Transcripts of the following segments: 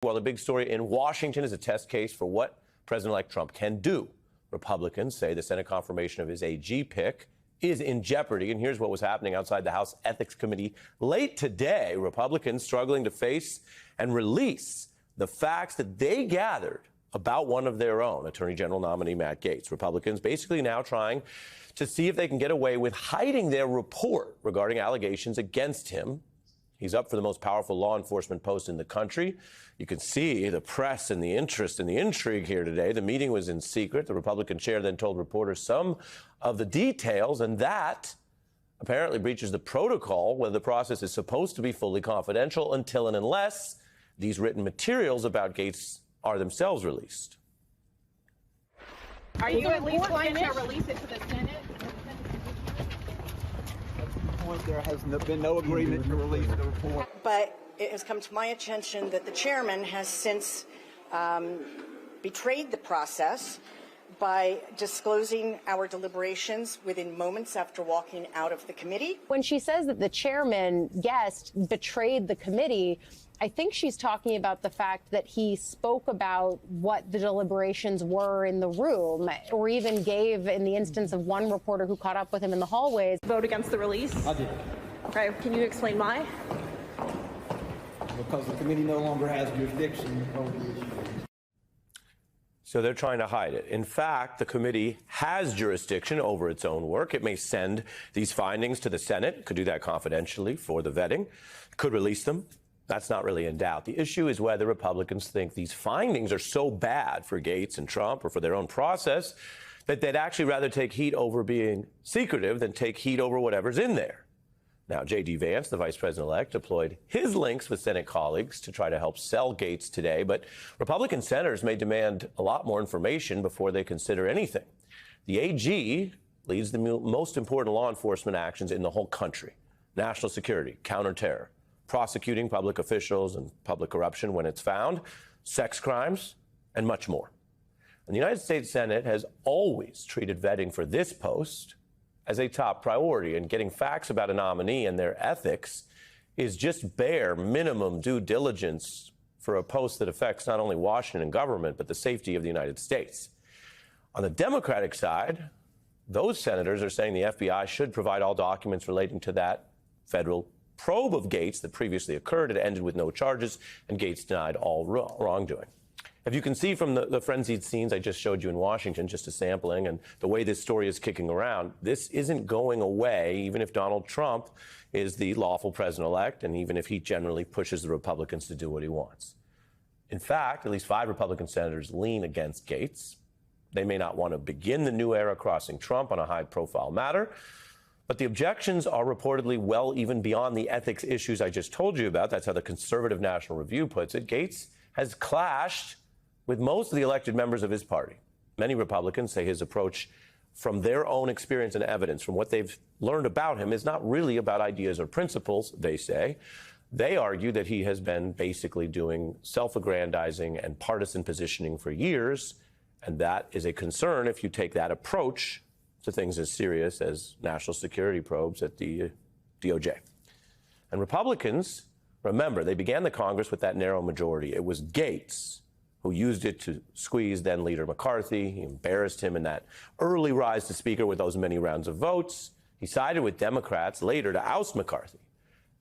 Well, the big story in Washington is a test case for what President-elect Trump can do. Republicans say the Senate confirmation of his AG pick is in jeopardy. And here's what was happening outside the House Ethics Committee late today. Republicans struggling to face and release the facts that they gathered about one of their own, Attorney General nominee Matt Gaetz. Republicans basically now trying to see if they can get away with hiding their report regarding allegations against him. He's up for the most powerful law enforcement post in the country. You can see the press and the interest and the intrigue here today. The meeting was in secret. The Republican chair then told reporters some of the details, and that apparently breaches the protocol where the process is supposed to be fully confidential until and unless these written materials about Gaetz are themselves released. Are you at least going to release it to the Senate? There has been no agreement to release the report. But it has come to my attention that the chairman has since betrayed the process by disclosing our deliberations within moments after walking out of the committee. When she says that the chairman, Guest, betrayed the committee, I think she's talking about the fact that he spoke about what the deliberations were in the room, or even gave, in the instance of one reporter who caught up with him in the hallways. Vote against the release? I did. Okay, can you explain why? Because the committee no longer has jurisdiction over the issue. So they're trying to hide it. In fact, the committee has jurisdiction over its own work. It may send these findings to the Senate, could do that confidentially for the vetting, could release them. That's not really in doubt. The issue is whether Republicans think these findings are so bad for Gaetz and Trump or for their own process that they'd actually rather take heat over being secretive than take heat over whatever's in there. Now, J.D. Vance, the vice president-elect, deployed his links with Senate colleagues to try to help sell Gaetz today. But Republican senators may demand a lot more information before they consider anything. The AG leads the most important law enforcement actions in the whole country: national security, counterterror, prosecuting public officials and public corruption when it's found, sex crimes, and much more. And the United States Senate has always treated vetting for this post as a top priority, and getting facts about a nominee and their ethics is just bare minimum due diligence for a post that affects not only Washington government, but the safety of the United States. On the Democratic side, those senators are saying the FBI should provide all documents relating to that federal probe of Gaetz that previously occurred. It ended with no charges, and Gaetz denied all wrongdoing. If you can see from the frenzied scenes I just showed you in Washington, just a sampling, and the way this story is kicking around, this isn't going away, even if Donald Trump is the lawful president-elect, and even if he generally pushes the Republicans to do what he wants. In fact, at least 5 Republican senators lean against Gaetz. They may not want to begin the new era crossing Trump on a high-profile matter, but the objections are reportedly well even beyond the ethics issues I just told you about. That's how the conservative National Review puts it. Gaetz has clashed with most of the elected members of his party. Many Republicans say his approach, from their own experience and evidence, from what they've learned about him, is not really about ideas or principles, they say. They argue that he has been basically doing self-aggrandizing and partisan positioning for years, and that is a concern if you take that approach to things as serious as national security probes at the DOJ. And Republicans, remember, they began the Congress with that narrow majority. It was Gaetz who used it to squeeze then-Leader McCarthy. He embarrassed him in that early rise to Speaker with those many rounds of votes. He sided with Democrats later to oust McCarthy.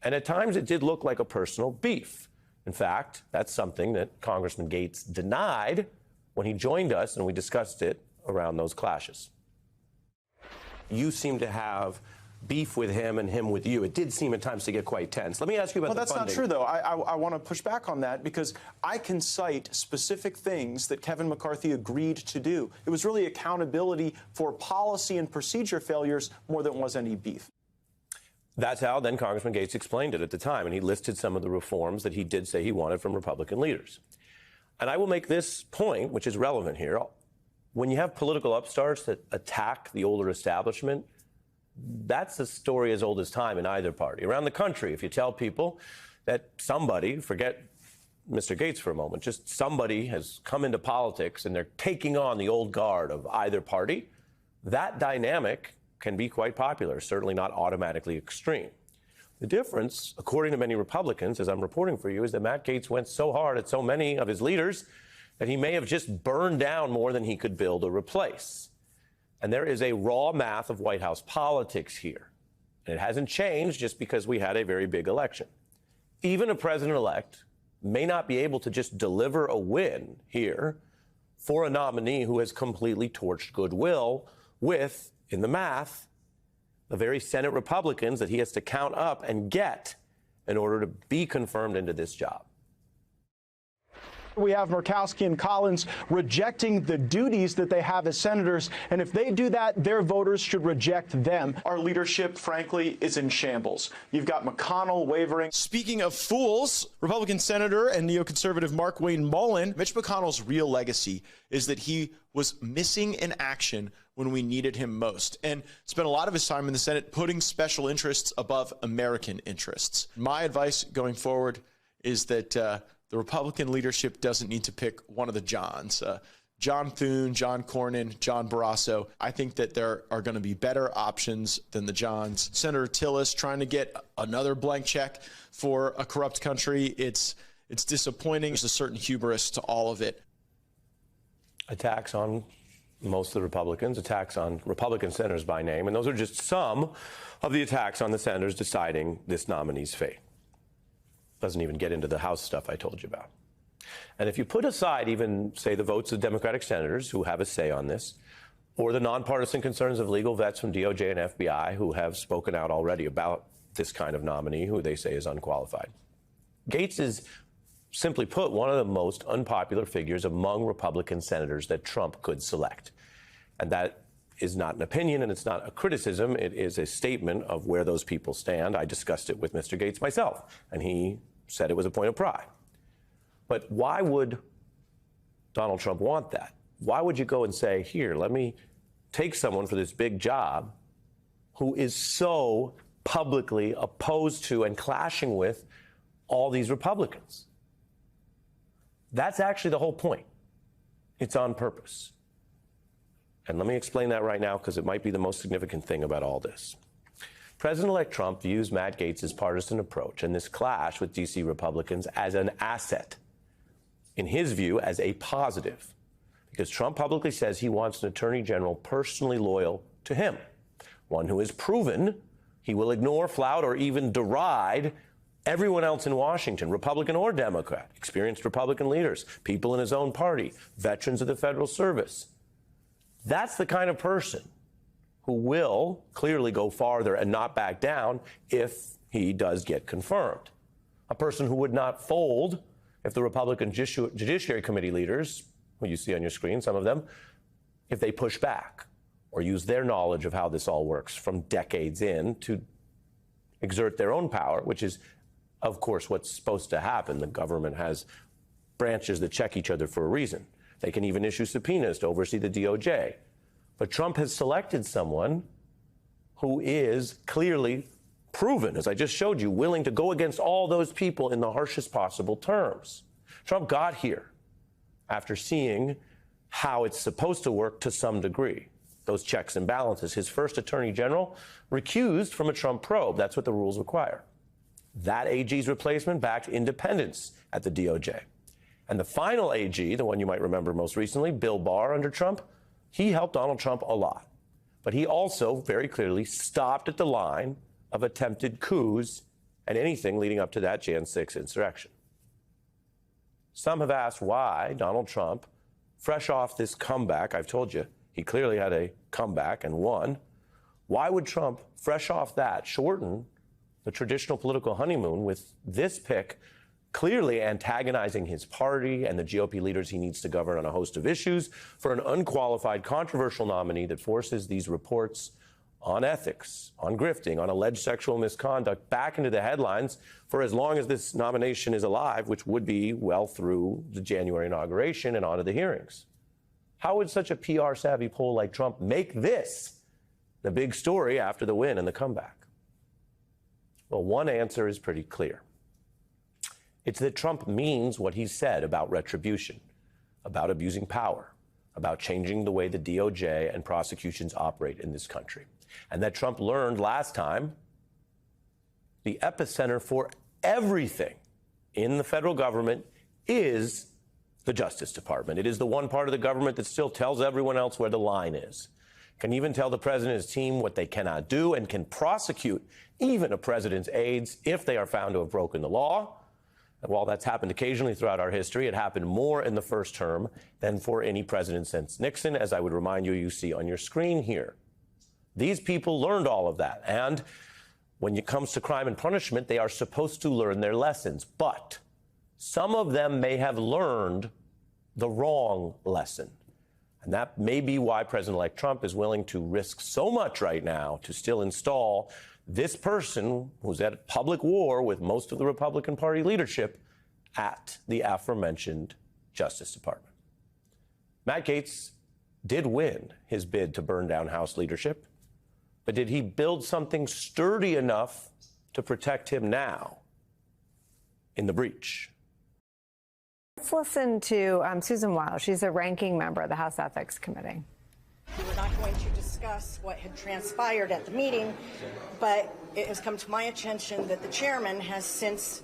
And at times it did look like a personal beef. In fact, that's something that Congressman Gaetz denied when he joined us, and we discussed it around those clashes. You seem to have beef with him and him with you. It did seem at times to get quite tense. Let me ask you about the funding. Well, that's not true, though. I want to push back on that because I can cite specific things that Kevin McCarthy agreed to do. It was really accountability for policy and procedure failures more than it was any beef. That's how then Congressman Gaetz explained it at the time, and he listed some of the reforms that he did say he wanted from Republican leaders. And I will make this point, which is relevant here. When you have political upstarts that attack the older establishment, that's a story as old as time in either party. Around the country, if you tell people that somebody, forget Mr. Gaetz for a moment, just somebody has come into politics and they're taking on the old guard of either party, that dynamic can be quite popular, certainly not automatically extreme. The difference, according to many Republicans, as I'm reporting for you, is that Matt Gaetz went so hard at so many of his leaders that he may have just burned down more than he could build or replace. And there is a raw math of White House politics here. And it hasn't changed just because we had a very big election. Even a president-elect may not be able to just deliver a win here for a nominee who has completely torched goodwill with, in the math, the very Senate Republicans that he has to count up and get in order to be confirmed into this job. We have Murkowski and Collins rejecting the duties that they have as senators, and if they do that, their voters should reject them. Our leadership, frankly, is in shambles. You've got McConnell wavering. Speaking of fools, Republican Senator and neoconservative Markwayne Mullin, Mitch McConnell's real legacy is that he was missing in action when we needed him most, and spent a lot of his time in the Senate putting special interests above American interests. My advice going forward is that the Republican leadership doesn't need to pick one of the Johns. John Thune, John Cornyn, John Barrasso. I think that there are going to be better options than the Johns. Senator Tillis trying to get another blank check for a corrupt country. It's disappointing. There's a certain hubris to all of it. Attacks on most of the Republicans, attacks on Republican senators by name, and those are just some of the attacks on the senators deciding this nominee's fate. Doesn't even get into the House stuff I told you about. And if you put aside even, say, the votes of Democratic senators who have a say on this, or the nonpartisan concerns of legal vets from DOJ and FBI who have spoken out already about this kind of nominee who they say is unqualified, Gaetz is, simply put, one of the most unpopular figures among Republican senators that Trump could select. And that is not an opinion and it's not a criticism. It is a statement of where those people stand. I discussed it with Mr. Gaetz myself, and he said it was a point of pride. But why would Donald Trump want that? Why would you go and say, here, let me take someone for this big job who is so publicly opposed to and clashing with all these Republicans? That's actually the whole point. It's on purpose. And let me explain that right now because it might be the most significant thing about all this. President-elect Trump views Matt Gaetz's partisan approach and this clash with D.C. Republicans as an asset. In his view, as a positive. Because Trump publicly says he wants an attorney general personally loyal to him. One who has proven he will ignore, flout, or even deride everyone else in Washington, Republican or Democrat, experienced Republican leaders, people in his own party, veterans of the federal service. That's the kind of person who will clearly go farther and not back down if he does get confirmed. A person who would not fold if the Republican Judiciary Committee leaders, who you see on your screen, some of them, if they push back or use their knowledge of how this all works from decades in to exert their own power, which is, of course, what's supposed to happen. The government has branches that check each other for a reason. They can even issue subpoenas to oversee the DOJ. But Trump has selected someone who is clearly proven, as I just showed you, willing to go against all those people in the harshest possible terms. Trump got here after seeing how it's supposed to work to some degree, those checks and balances. His first attorney general recused from a Trump probe. That's what the rules require. That AG's replacement backed independence at the DOJ. And the final AG, the one you might remember most recently, Bill Barr under Trump, he helped Donald Trump a lot. But he also very clearly stopped at the line of attempted coups and anything leading up to that Jan 6 insurrection. Some have asked why Donald Trump, fresh off this comeback, I've told you, he clearly had a comeback and won. Why would Trump, fresh off that, shorten the traditional political honeymoon with this pick clearly antagonizing his party and the GOP leaders he needs to govern on a host of issues for an unqualified, controversial nominee that forces these reports on ethics, on grifting, on alleged sexual misconduct back into the headlines for as long as this nomination is alive, which would be well through the January inauguration and onto the hearings? How would such a PR-savvy poll like Trump make this the big story after the win and the comeback? Well, one answer is pretty clear. It's that Trump means what he said about retribution, about abusing power, about changing the way the DOJ and prosecutions operate in this country. And that Trump learned last time the epicenter for everything in the federal government is the Justice Department. It is the one part of the government that still tells everyone else where the line is, can even tell the president and his team what they cannot do, and can prosecute even a president's aides if they are found to have broken the law. And while that's happened occasionally throughout our history, it happened more in the first term than for any president since Nixon, as I would remind you, you see on your screen here. These people learned all of that. And when it comes to crime and punishment, they are supposed to learn their lessons. But some of them may have learned the wrong lesson. And that may be why President-elect Trump is willing to risk so much right now to still install this person who's at public war with most of the Republican Party leadership at the aforementioned Justice Department. Matt Gaetz did win his bid to burn down House leadership, but did he build something sturdy enough to protect him now in the breach? Let's listen to Susan Wild. She's a ranking member of the House Ethics Committee. We were not going to discuss what had transpired at the meeting, but it has come to my attention that the chairman has since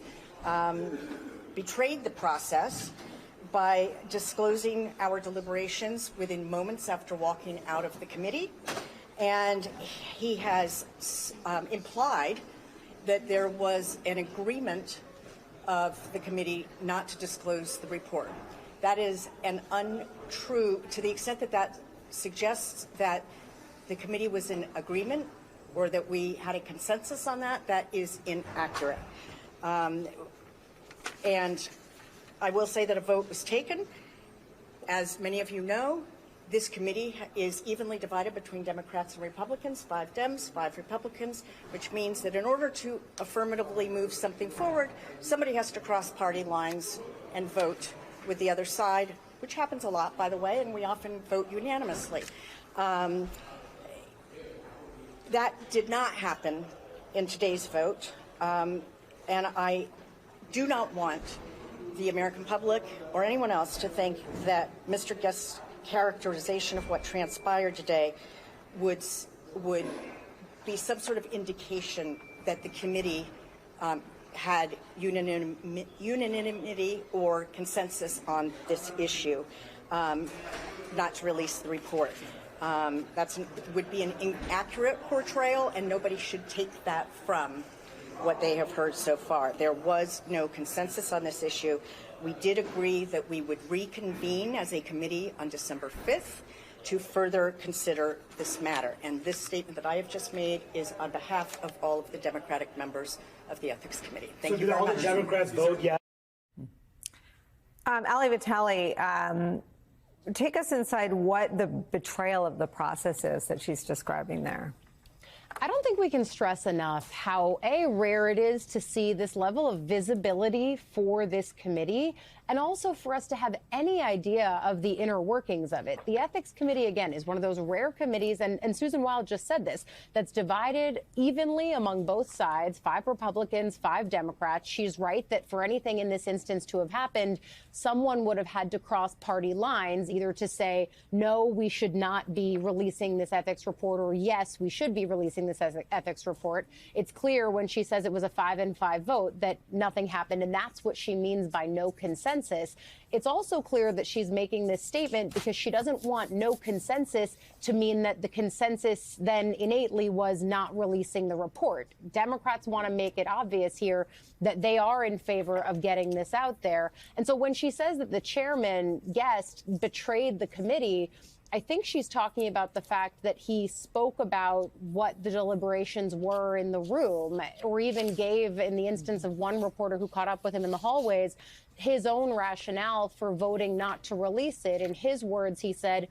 betrayed the process by disclosing our deliberations within moments after walking out of the committee. And he has implied that there was an agreement of the committee not to disclose the report. That is an untrue, to the extent that that suggests that the committee was in agreement or that we had a consensus on that, that is inaccurate. And I will say that a vote was taken. As many of you know, this committee is evenly divided between Democrats and Republicans, 5 Dems, 5 Republicans, which means that in order to affirmatively move something forward, somebody has to cross party lines and vote with the other side, which happens a lot, by the way, and we often vote unanimously. That did not happen in today's vote, and I do not want the American public or anyone else to think that Mr. Guest's characterization of what transpired today would be some sort of indication that the committee had unanimity or consensus on this issue, not to release the report. That would be an inaccurate portrayal, and nobody should take that from what they have heard so far. There was no consensus on this issue. We did agree that we would reconvene as a committee on December 5th to further consider this matter. And this statement that I have just made is on behalf of all of the Democratic members of the Ethics Committee. Thank you very much. So did all the Democrats vote yes? Ali Vitale, take us inside what the betrayal of the process is that she's describing there. I don't think we can stress enough how rare it is to see this level of visibility for this committee, and also for us to have any idea of the inner workings of it. The Ethics Committee, again, is one of those rare committees, and Susan Wild just said this, that's divided evenly among both sides, 5 Republicans, 5 Democrats. She's right that for anything in this instance to have happened, someone would have had to cross party lines, either to say, no, we should not be releasing this ethics report, or yes, we should be releasing this ethics report. It's clear when she says it was a 5-5 vote that nothing happened, and that's what she means by no consensus. It's also clear that she's making this statement because she doesn't want no consensus to mean that the consensus then innately was not releasing the report. Democrats want to make it obvious here that they are in favor of getting this out there. And so when she says that the chairman, Guest, betrayed the committee, I think she's talking about the fact that he spoke about what the deliberations were in the room, or even gave, in the instance of one reporter who caught up with him in the hallways, his own rationale for voting not to release it. In his words, he said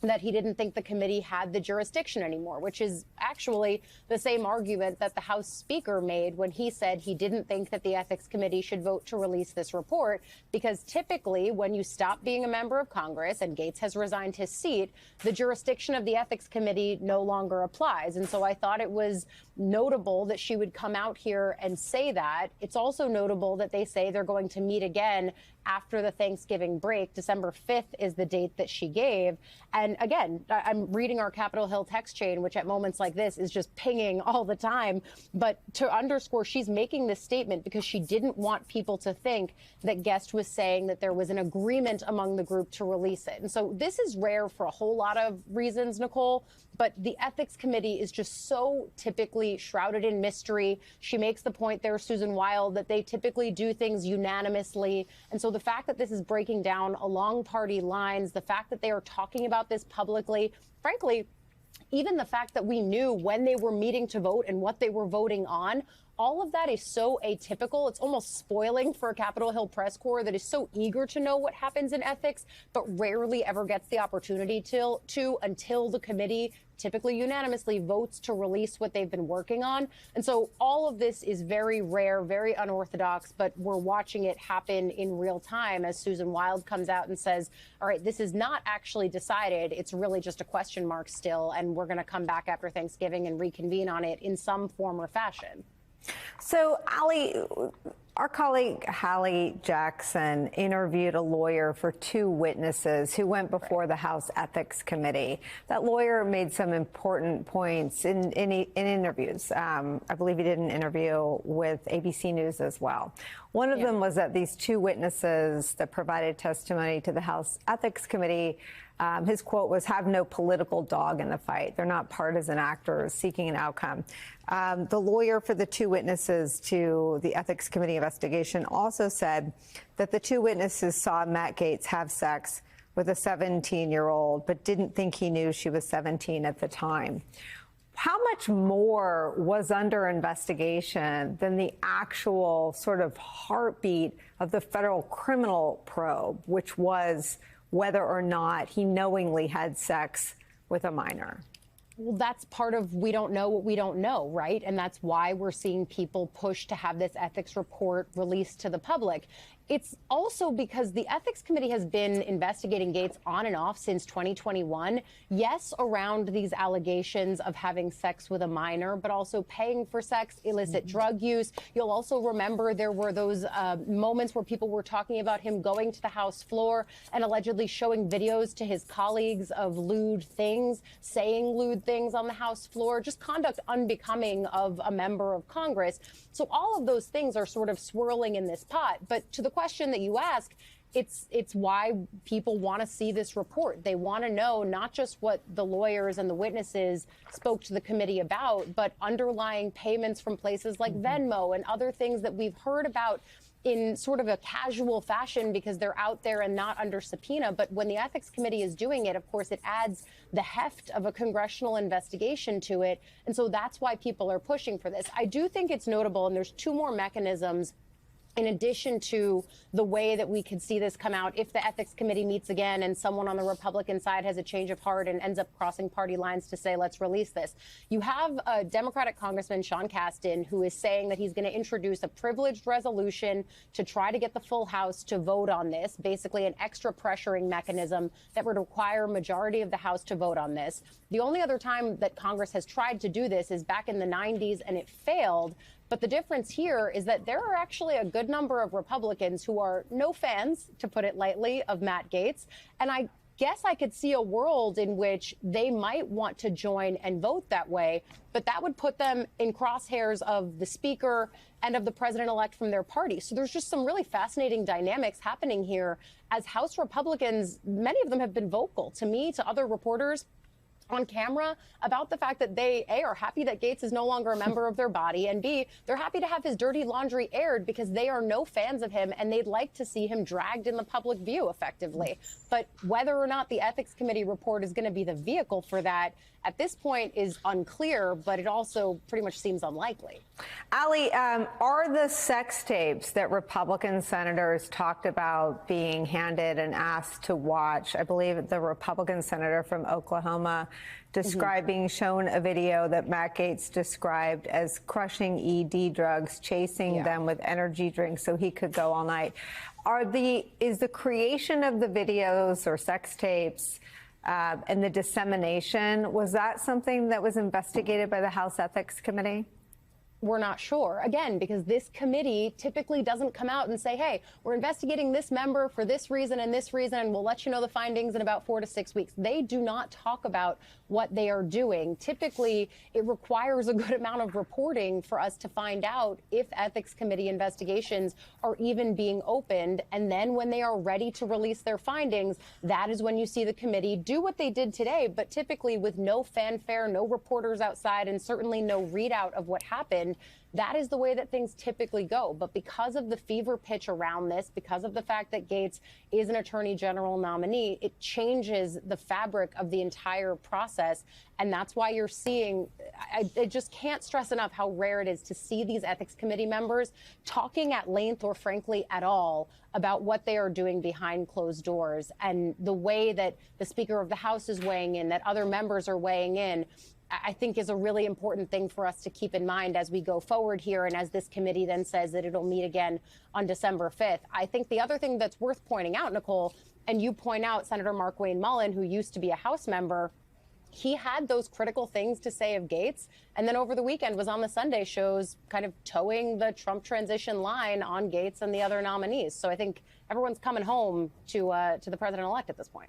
that he didn't think the committee had the jurisdiction anymore, which is actually the same argument that the House Speaker made when he said he didn't think that the Ethics Committee should vote to release this report, because typically when you stop being a member of Congress, and Gaetz has resigned his seat, the jurisdiction of the Ethics Committee no longer applies. And so I thought it was notable that she would come out here and say that. It's also notable that they say they're going to meet again after the Thanksgiving break. December 5th is the date that she gave. And again, I'm reading our Capitol Hill text chain, which at moments like this is just pinging all the time. But to underscore, she's making this statement because she didn't want people to think that Guest was saying that there was an agreement among the group to release it. And so this is rare for a whole lot of reasons, Nicole. But the Ethics Committee is just so typically shrouded in mystery. She makes the point there, Susan Wild, that they typically do things unanimously. And so the fact that this is breaking down along party lines, the fact that they are talking about this publicly, frankly, even the fact that we knew when they were meeting to vote and what they were voting on, all of that is so atypical. It's almost spoiling for a Capitol Hill press corps that is so eager to know what happens in ethics, but rarely ever gets the opportunity to until the committee typically unanimously votes to release what they've been working on. And so all of this is very rare, very unorthodox, but we're watching it happen in real time as Susan Wild comes out and says, all right, this is not actually decided. It's really just a question mark still, and we're going to come back after Thanksgiving and reconvene on it in some form or fashion. So, Ali, our colleague Hallie Jackson interviewed a lawyer for 2 witnesses who went before the House Ethics Committee. That lawyer made some important points in interviews. I believe he did an interview with ABC News as well. One of them was that these 2 witnesses that provided testimony to the House Ethics Committee, his quote was, have no political dog in the fight. They're not partisan actors seeking an outcome. The lawyer for the 2 witnesses to the Ethics Committee investigation also said that the 2 witnesses saw Matt Gaetz have sex with a 17-year-old, but didn't think he knew she was 17 at the time. How much more was under investigation than the actual sort of heartbeat of the federal criminal probe, which was whether or not he knowingly had sex with a minor? Well, that's part of we don't know what we don't know, right? And that's why we're seeing people push to have this ethics report released to the public. It's also because the Ethics Committee has been investigating Gaetz on and off since 2021. Yes, around these allegations of having sex with a minor, but also paying for sex, illicit drug use. You'll also remember there were those moments where people were talking about him going to the House floor and allegedly showing videos to his colleagues of lewd things, saying lewd things on the House floor, just conduct unbecoming of a member of Congress. So all of those things are sort of swirling in this pot. But to the question that you ask, it's why people want to see this report. They want to know not just what the lawyers and the witnesses spoke to the committee about, but underlying payments from places like Venmo and other things that we've heard about in sort of a casual fashion because they're out there and not under subpoena. But when the Ethics Committee is doing it, of course, it adds the heft of a congressional investigation to it. And so that's why people are pushing for this. I do think it's notable, and there's 2 more mechanisms in addition to the way that we could see this come out if the Ethics Committee meets again and someone on the Republican side has a change of heart and ends up crossing party lines to say, let's release this. You have a Democratic Congressman, Sean Casten, who is saying that he's going to introduce a privileged resolution to try to get the full House to vote on this, basically an extra pressuring mechanism that would require a majority of the House to vote on this. The only other time that Congress has tried to do this is back in the 90s, and it failed. But the difference here is that there are actually a good number of Republicans who are no fans, to put it lightly, of Matt Gaetz. And I guess I could see a world in which they might want to join and vote that way, but that would put them in crosshairs of the speaker and of the president-elect from their party. So there's just some really fascinating dynamics happening here as House Republicans, many of them have been vocal to me, to other reporters on camera about the fact that they, A, are happy that Gaetz is no longer a member of their body, and B, they're happy to have his dirty laundry aired because they are no fans of him and they'd like to see him dragged in the public view effectively. But whether or not the Ethics Committee report is going to be the vehicle for that at this point is unclear, but it also pretty much seems unlikely. Ali, are the sex tapes that Republican senators talked about being handed and asked to watch, I believe the Republican senator from Oklahoma described being shown a video that Matt Gaetz described as crushing ED drugs, chasing them with energy drinks so he could go all night. Is the creation of the videos or sex tapes and the dissemination, was that something that was investigated by the House Ethics Committee? We're not sure, again, because this committee typically doesn't come out and say, hey, we're investigating this member for this reason, and we'll let you know the findings in about 4 to 6 weeks. They do not talk about what they are doing. Typically, it requires a good amount of reporting for us to find out if ethics committee investigations are even being opened. And then when they are ready to release their findings, that is when you see the committee do what they did today, but typically with no fanfare, no reporters outside, and certainly no readout of what happened. That is the way that things typically go. But because of the fever pitch around this, because of the fact that Gaetz is an attorney general nominee, it changes the fabric of the entire process. And that's why you're seeing, I just can't stress enough how rare it is to see these ethics committee members talking at length or frankly at all about what they are doing behind closed doors. And the way that the Speaker of the House is weighing in, that other members are weighing in, I think is a really important thing for us to keep in mind as we go forward here and as this committee then says that it'll meet again on December 5th. I think the other thing that's worth pointing out, Nicole, and you point out Senator Markwayne Mullin, who used to be a House member, he had those critical things to say of Gaetz, and then over the weekend was on the Sunday shows kind of towing the Trump transition line on Gaetz and the other nominees. So I think everyone's coming home to the president-elect at this point.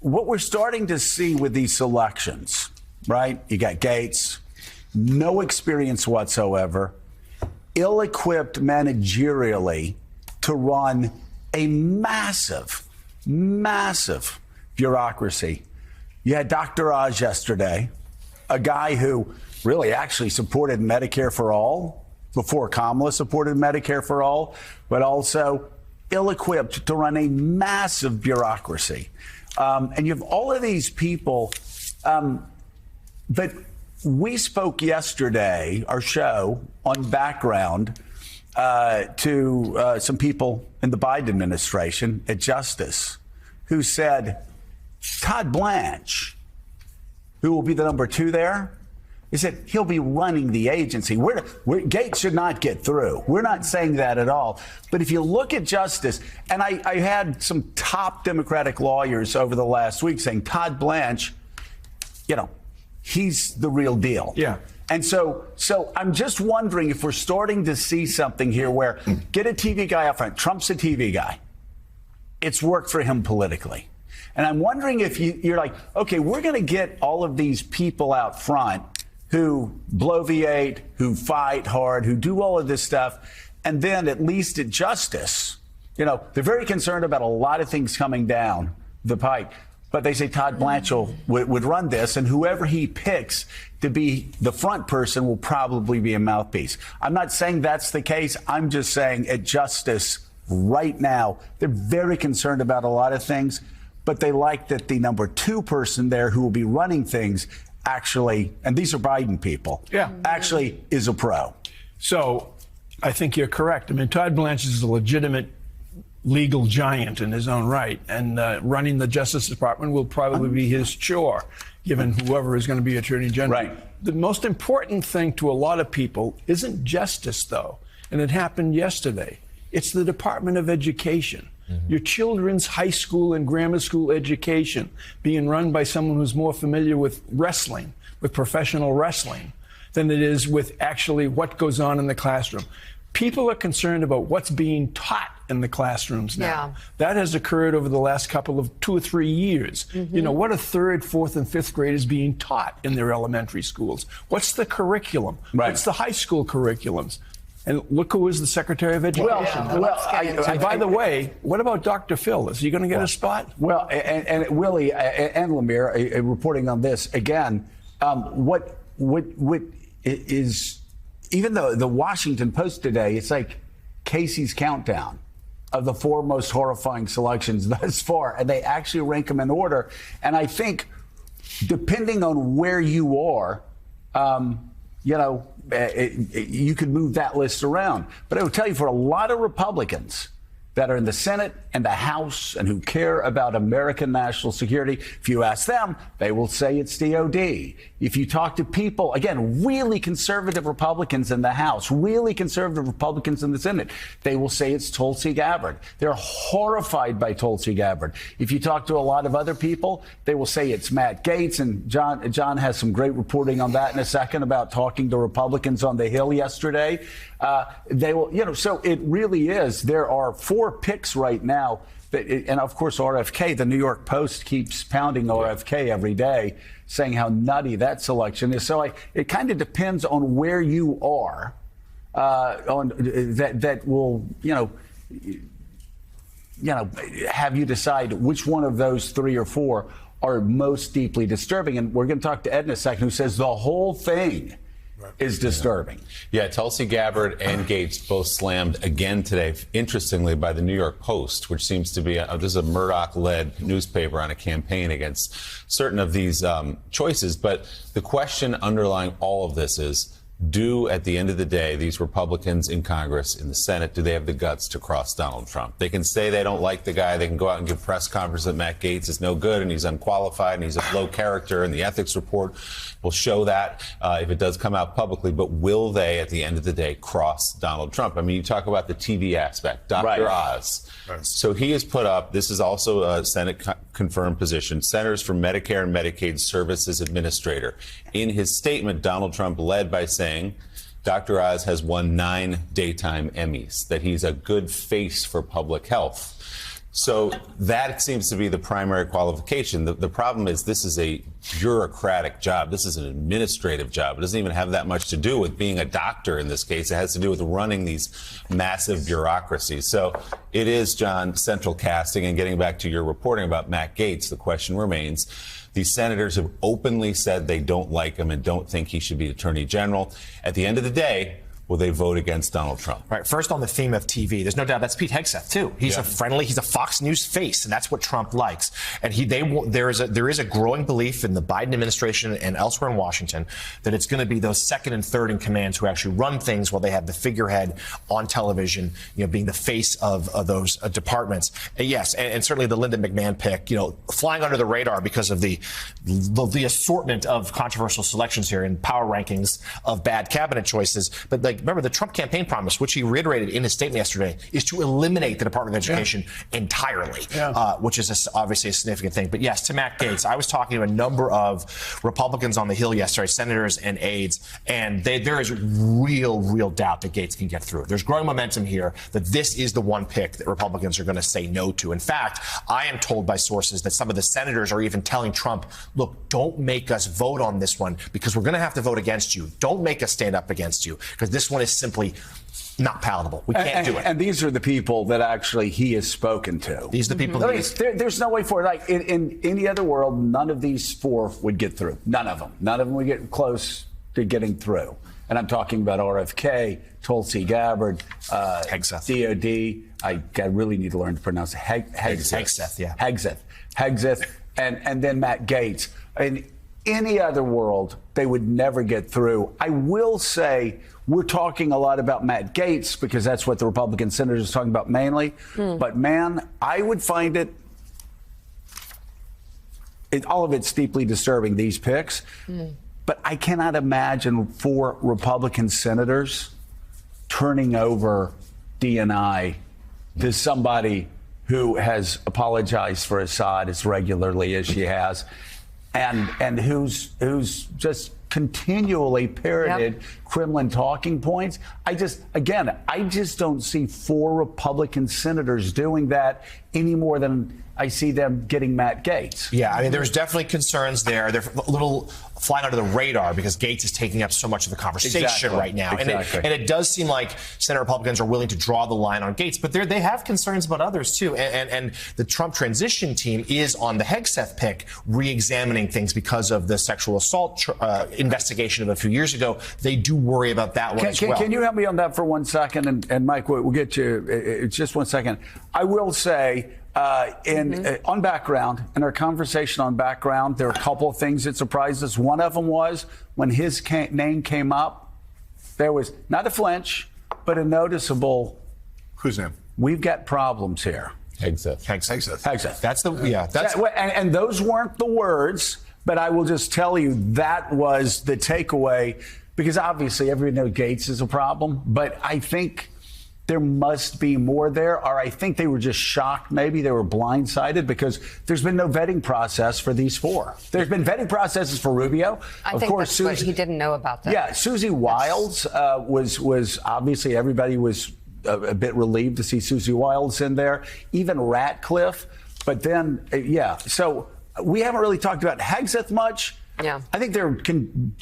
What we're starting to see with these elections, right? You got Gaetz, no experience whatsoever, ill-equipped managerially to run a massive bureaucracy. You had Dr. Oz yesterday, a guy who really actually supported Medicare for all before Kamala supported Medicare for all, but also ill-equipped to run a massive bureaucracy. And you have all of these people. But we spoke yesterday, our show, on Background to some people in the Biden administration at Justice who said Todd Blanche, who will be the number 2 there, he said he'll be running the agency. Gaetz should not get through. We're not saying that at all. But if you look at Justice, and I had some top Democratic lawyers over the last week saying Todd Blanche, he's the real deal. Yeah. And so I'm just wondering if we're starting to see something here where get a TV guy up front. Trump's a TV guy. It's worked for him politically. And I'm wondering if you're like, okay, we're going to get all of these people out front who bloviate, who fight hard, who do all of this stuff. And then at least at Justice, they're very concerned about a lot of things coming down the pike. But they say Todd Blanche would run this, and whoever he picks to be the front person will probably be a mouthpiece. I'm not saying that's the case. I'm just saying at Justice right now, they're very concerned about a lot of things, but they like that the number 2 person there who will be running things actually, and these are Biden people, actually is a pro. So I think you're correct. I mean, Todd Blanche is a legitimate legal giant in his own right, and running the Justice Department will probably be his chore, given whoever is going to be Attorney General. Right. The most important thing to a lot of people isn't justice, though, and it happened yesterday. It's the Department of Education. Your children's high school and grammar school education being run by someone who's more familiar with wrestling, with professional wrestling, than it is with actually what goes on in the classroom. People are concerned about what's being taught in the classrooms now. Yeah. That has occurred over the last couple of 2 or 3 years. What are 3rd, 4th, and 5th graders being taught in their elementary schools? What's the curriculum? Right. What's the high school curriculums? And look who is the Secretary of Education. And by the way, what about Dr. Phil? Is he going to get a spot? Well, and Willie and Lemire reporting on this again. What is, even though the Washington Post today, it's like Casey's countdown of the 4 most horrifying selections thus far, and they actually rank them in order. And I think, depending on where you are, you could move that list around. But I will tell you, for a lot of Republicans, that are in the Senate and the House and who care about American national security. If you ask them, they will say it's DOD. If you talk to people, again, really conservative Republicans in the House, really conservative Republicans in the Senate, they will say it's Tulsi Gabbard. They're horrified by Tulsi Gabbard. If you talk to a lot of other people, they will say it's Matt Gaetz. And John has some great reporting on that in a second about talking to Republicans on the Hill yesterday. They will, so it really is. There are 4 picks right now. And of course, RFK, the New York Post keeps pounding RFK every day, saying how nutty that selection is. So it kind of depends on where you are, on that will, have you decide which one of those 3 or 4 are most deeply disturbing. And we're going to talk to Ed in a second, who says the whole thing is disturbing. Yeah, Tulsi Gabbard and Gaetz both slammed again today, interestingly, by the New York Post, which seems to be this is a Murdoch-led newspaper on a campaign against certain of these choices. But the question underlying all of this is, do, at the end of the day, these Republicans in Congress, in the Senate, do they have the guts to cross Donald Trump? They can say they don't like the guy. They can go out and give press conferences that Matt Gaetz is no good and he's unqualified and he's a low character, and the ethics report will show that if it does come out publicly. But will they, at the end of the day, cross Donald Trump? I mean, you talk about the TV aspect. Dr. Oz. Right. So he has put up, this is also a Senate-confirmed position, Centers for Medicare and Medicaid Services Administrator. In his statement, Donald Trump led by saying Dr. Oz has won 9 daytime Emmys, that he's a good face for public health. So that seems to be the primary qualification. The problem is this is a bureaucratic job. This is an administrative job. It doesn't even have that much to do with being a doctor in this case. It has to do with running these massive bureaucracies. So it is, John, central casting. And getting back to your reporting about Matt Gaetz, the question remains, these senators have openly said they don't like him and don't think he should be Attorney General. At the end of the day, will they vote against Donald Trump? Right. First, on the theme of TV, there's no doubt that's Pete Hegseth too. He's he's a Fox News face, and that's what Trump likes. And there is a growing belief in the Biden administration and elsewhere in Washington that it's going to be those second and third in commands who actually run things while they have the figurehead on television, being the face of those departments. And yes, and certainly the Linda McMahon pick, flying under the radar because of the assortment of controversial selections here and power rankings of bad cabinet choices. But remember, the Trump campaign promise, which he reiterated in his statement yesterday, is to eliminate the Department of Education entirely, which is obviously a significant thing. But yes, to Matt Gaetz, I was talking to a number of Republicans on the Hill yesterday, senators and aides, and there is real doubt that Gaetz can get through. There's growing momentum here that this is the one pick that Republicans are going to say no to. In fact, I am told by sources that some of the senators are even telling Trump, look, don't make us vote on this one because we're going to have to vote against you. Don't make us stand up against you because this one is simply not palatable. We can't do it. And these are the people that actually he has spoken to. These are the people there's no way for it. Like in any other world, none of these 4 would get through. None of them. None of them would get close to getting through. And I'm talking about RFK, Tulsi Gabbard, Hegseth. DOD. I really need to learn to pronounce it. Hegseth, yeah. Hegseth. And then Matt Gaetz. In any other world, they would never get through. I will say we're talking a lot about Matt Gaetz because that's what the Republican senators are talking about mainly. But, man, I would find it all of it's deeply disturbing, these picks. But I cannot imagine 4 Republican senators turning over DNI to somebody who has apologized for Assad as regularly as she has and who's just continually parroted Kremlin talking points. I just don't see 4 Republican senators doing that any more than I see them getting Matt Gaetz. Yeah, I mean, there's definitely concerns there. They're a little flying under the radar because Gaetz is taking up so much of the conversation right now. And it does seem like Senate Republicans are willing to draw the line on Gaetz, but they have concerns about others, too. And the Trump transition team is on the Hegseth pick re-examining things because of the sexual assault investigation of a few years ago. They do worry about that one as well. Can you help me on that for 1 second? And Mike, we'll get you just 1 second. I will say, on background, in our conversation on background, there are a couple of things that surprised us. One of them was when his name came up, there was not a flinch, but a noticeable. Whose name? we've got problems here. Hegseth. That's the, yeah. That's And those weren't the words, but I will just tell you that was the takeaway, because obviously everybody knows Gates is a problem, but I think there must be more there, or I think they were just shocked. Maybe they were blindsided because there's been no vetting process for these four. There's been vetting processes for Rubio. I think that's what he didn't know about that. Yeah, Susie Wiles was obviously everybody was a bit relieved to see Susie Wiles in there, even Ratcliffe. But then, so we haven't really talked about Hegseth much. Yeah, I think there are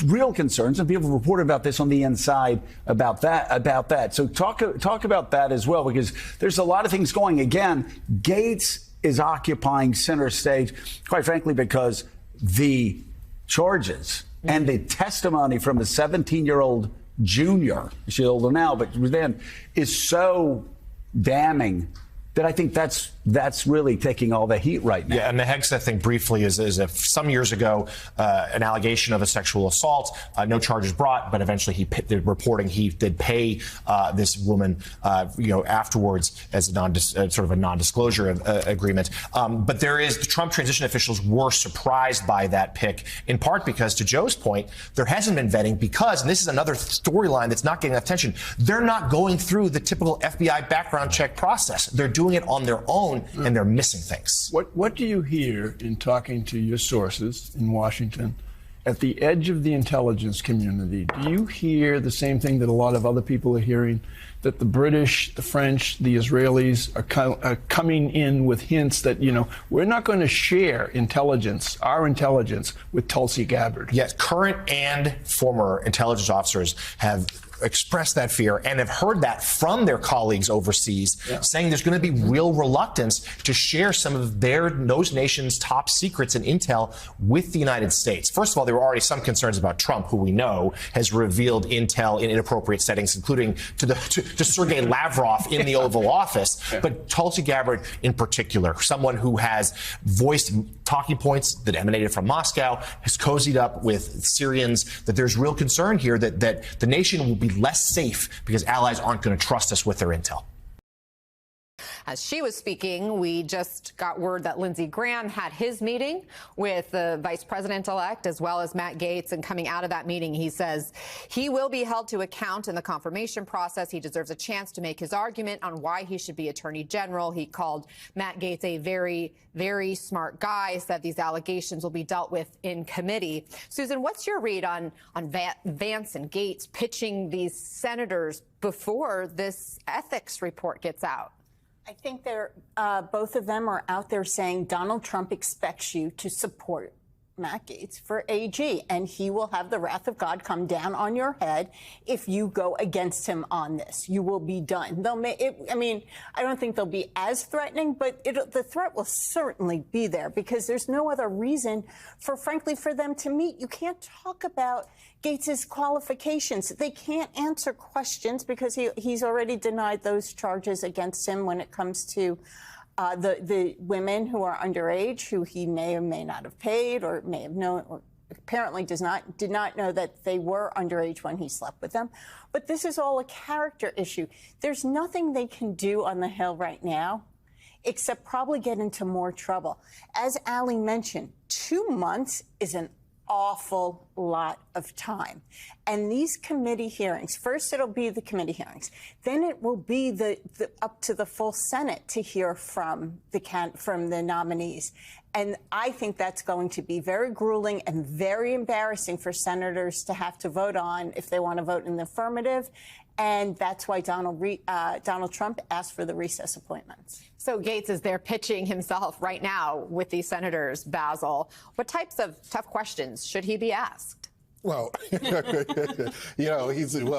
real concerns, and people report about this on the inside about that. So talk about that as well, because there's a lot of things going. Again, Gates is occupying center stage, quite frankly, because the charges and the testimony from the 17-year-old junior, she's older now, but then is so damning that I think that's really taking all the heat right now. Yeah, and the Hegseth thing briefly is if some years ago, an allegation of a sexual assault, no charges brought, but eventually he did pay this woman, afterwards as sort of a non-disclosure agreement. But the Trump transition officials were surprised by that pick, in part because, to Joe's point, there hasn't been vetting because, and this is another storyline that's not getting attention, they're not going through the typical FBI background check process. They're doing it on their own, and they're missing things. What do you hear in talking to your sources in Washington at the edge of the intelligence community? Do you hear the same thing that a lot of other people are hearing, that the British, the French, the Israelis are coming in with hints that, we're not going to share our intelligence with Tulsi Gabbard? Yes, current and former intelligence officers have expressed that fear and have heard that from their colleagues overseas, saying there's going to be real reluctance to share some of those nations' top secrets and intel with the United States. First of all, there were already some concerns about Trump, who we know has revealed intel in inappropriate settings, including to Sergei Lavrov in the Oval Office. But Tulsi Gabbard in particular, someone who has voiced talking points that emanated from Moscow, has cozied up with Syrians, that there's real concern here that the nation will be less safe because allies aren't going to trust us with their intel. As she was speaking, we just got word that Lindsey Graham had his meeting with the vice president-elect as well as Matt Gaetz. And coming out of that meeting, he says he will be held to account in the confirmation process. He deserves a chance to make his argument on why he should be attorney general. He called Matt Gaetz a very, very smart guy, said these allegations will be dealt with in committee. Susan, what's your read on Vance and Gaetz pitching these senators before this ethics report gets out? I think both of them are out there saying Donald Trump expects you to support Matt Gaetz for AG, and he will have the wrath of God come down on your head if you go against him on this. You will be done. I don't think they'll be as threatening, but the threat will certainly be there because there's no other reason frankly, for them to meet. You can't talk about Gaetz's qualifications. They can't answer questions because he's already denied those charges against him when it comes to the women who are underage, who he may or may not have paid or may have known, or apparently did not know that they were underage when he slept with them. But this is all a character issue. There's nothing they can do on the Hill right now except probably get into more trouble. As Ali mentioned, 2 months is an awful lot of time. And these committee hearings, first it'll be the committee hearings, then it will be up to the full Senate to hear from the nominees. And I think that's going to be very grueling and very embarrassing for senators to have to vote on if they want to vote in the affirmative. And that's why Donald Trump asked for the recess appointments. So Gaetz is there pitching himself right now with these senators, Basil. What types of tough questions should he be asked? Well, well,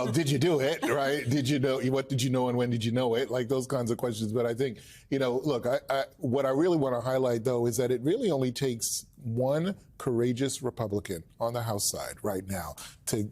did you do it, right? Did you know, what did you know and when did you know it? Like those kinds of questions. But I think, look, what I really want to highlight, though, is that it really only takes one courageous Republican on the House side right now to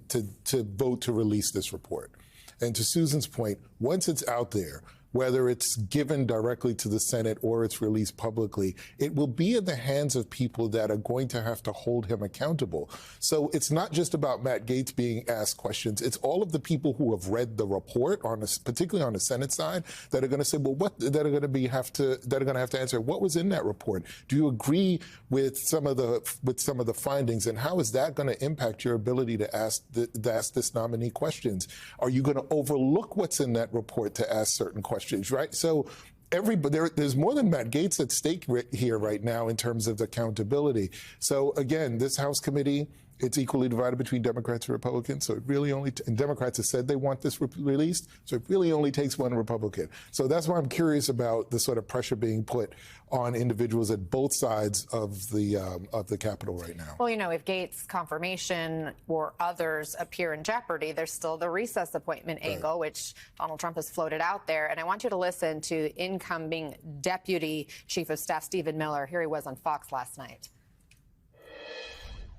vote to release this report. And to Susan's point, once it's out there, whether it's given directly to the Senate or it's released publicly, it will be in the hands of people that are going to have to hold him accountable. So it's not just about Matt Gaetz being asked questions. It's all of the people who have read the report, particularly on the Senate side, that are going to say, well, that are going to have to answer what was in that report. Do you agree with some of the findings, and how is that going to impact your ability to ask this nominee questions? Are you going to overlook what's in that report to ask certain questions, right? So there's more than Matt Gaetz at stake here right now in terms of accountability. So again, this House committee, it's equally divided between Democrats and Republicans. So it really and Democrats have said they want this released. So it really only takes one Republican. So that's why I'm curious about the sort of pressure being put on individuals at both sides of the Capitol right now. Well, if Gaetz' confirmation or others appear in jeopardy, there's still the recess appointment angle, which Donald Trump has floated out there. And I want you to listen to incoming Deputy Chief of Staff Stephen Miller. Here he was on Fox last night.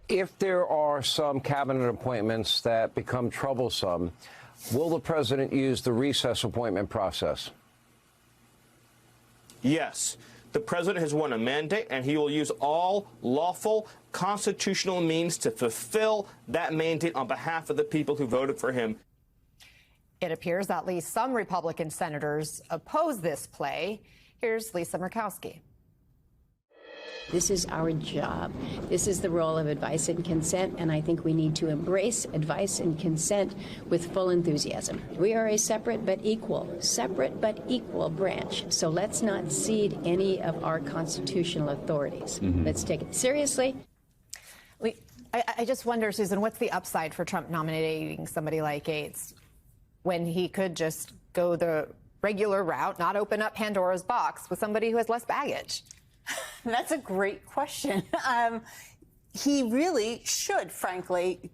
If there are some cabinet appointments that become troublesome, will the president use the recess appointment process? Yes. The president has won a mandate, and he will use all lawful constitutional means to fulfill that mandate on behalf of the people who voted for him. It appears at least some Republican senators oppose this play. Here's Lisa Murkowski. This is our job. This is the role of advice and consent, and I think we need to embrace advice and consent with full enthusiasm. We are a separate but equal branch, so let's not cede any of our constitutional authorities. Let's take it seriously. I just wonder, Susan, what's the upside for Trump nominating somebody like Gaetz when he could just go the regular route, not open up Pandora's box with somebody who has less baggage? That's a great question. He really should, frankly,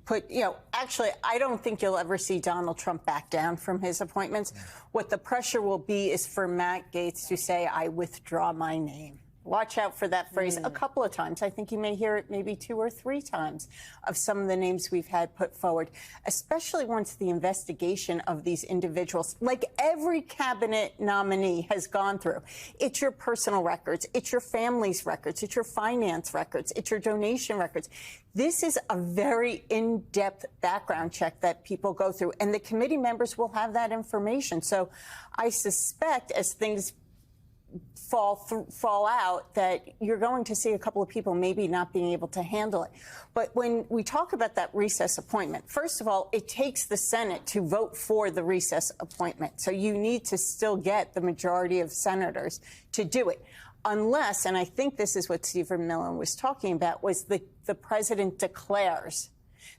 actually, I don't think you'll ever see Donald Trump back down from his appointments. What the pressure will be is for Matt Gaetz to say, I withdraw my name. Watch out for that phrase a couple of times. I think you may hear it maybe 2 or 3 times of some of the names we've had put forward, especially once the investigation of these individuals, like every cabinet nominee has gone through. It's your personal records. It's your family's records. It's your finance records. It's your donation records. This is a very in-depth background check that people go through, and the committee members will have that information. So I suspect as things fall out that you're going to see a couple of people maybe not being able to handle it. But when we talk about that recess appointment, first of all, it takes the Senate to vote for the recess appointment. So you need to still get the majority of senators to do it. Unless, and I think this is what Stephen Miller was talking about, was the president declares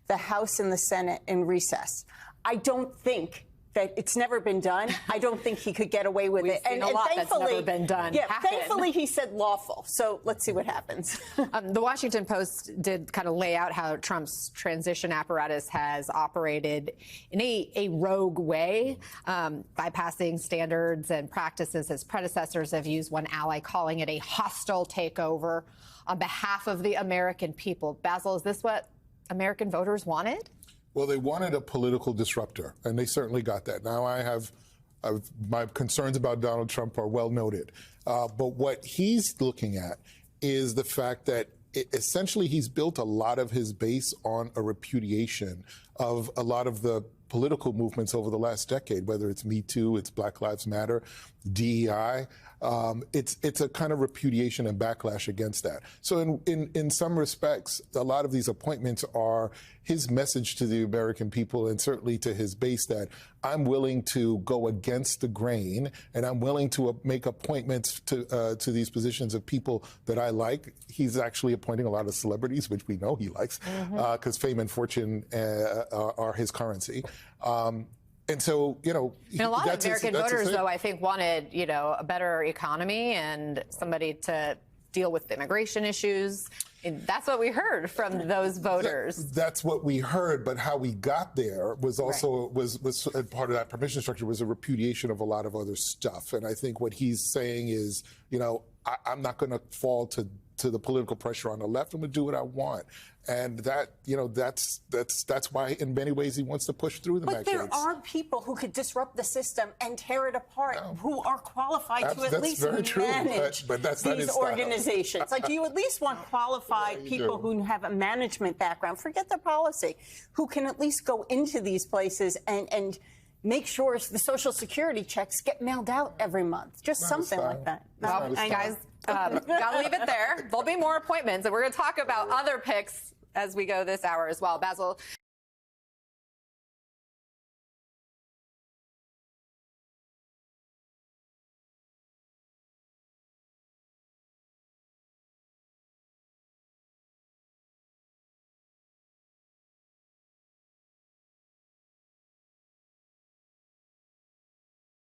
the House and the Senate in recess. I don't think that it's never been done. I don't think he could get away with it. And a lot that's never been done. Yeah, thankfully he said lawful. So let's see what happens. The Washington Post did kind of lay out how Trump's transition apparatus has operated in a rogue way, bypassing standards and practices his predecessors have used, one ally calling it a hostile takeover on behalf of the American people. Basil, is this what American voters wanted? Well, they wanted a political disruptor, and they certainly got that. Now, my concerns about Donald Trump are well noted. But what he's looking at is the fact that essentially he's built a lot of his base on a repudiation of a lot of the political movements over the last decade, whether it's Me Too, it's Black Lives Matter, DEI. It's a kind of repudiation and backlash against that. So in some respects, a lot of these appointments are his message to the American people and certainly to his base that I'm willing to go against the grain and I'm willing to make appointments to these positions of people that I like. He's actually appointing a lot of celebrities, which we know he likes, because fame and fortune are his currency. And so, and a lot of American voters, though, I think wanted, a better economy and somebody to deal with immigration issues. And that's what we heard from those voters. That's what we heard, but how we got there was also was part of that permission structure was a repudiation of a lot of other stuff. And I think what he's saying is, I'm not going to fall to the political pressure on the left. I'm going to do what I want. And that, that's why, in many ways, he wants to push through the But there are people who could disrupt the system and tear it apart, who are qualified to at least manage but that's not these his style. organizations. Like, you at least want qualified people who have a management background. Forget their policy, who can at least go into these places and make sure the Social Security checks get mailed out every month. Just something like that. Well, guys, gotta leave it there. There'll be more appointments, and we're going to talk about other picks as we go this hour as well. Basil.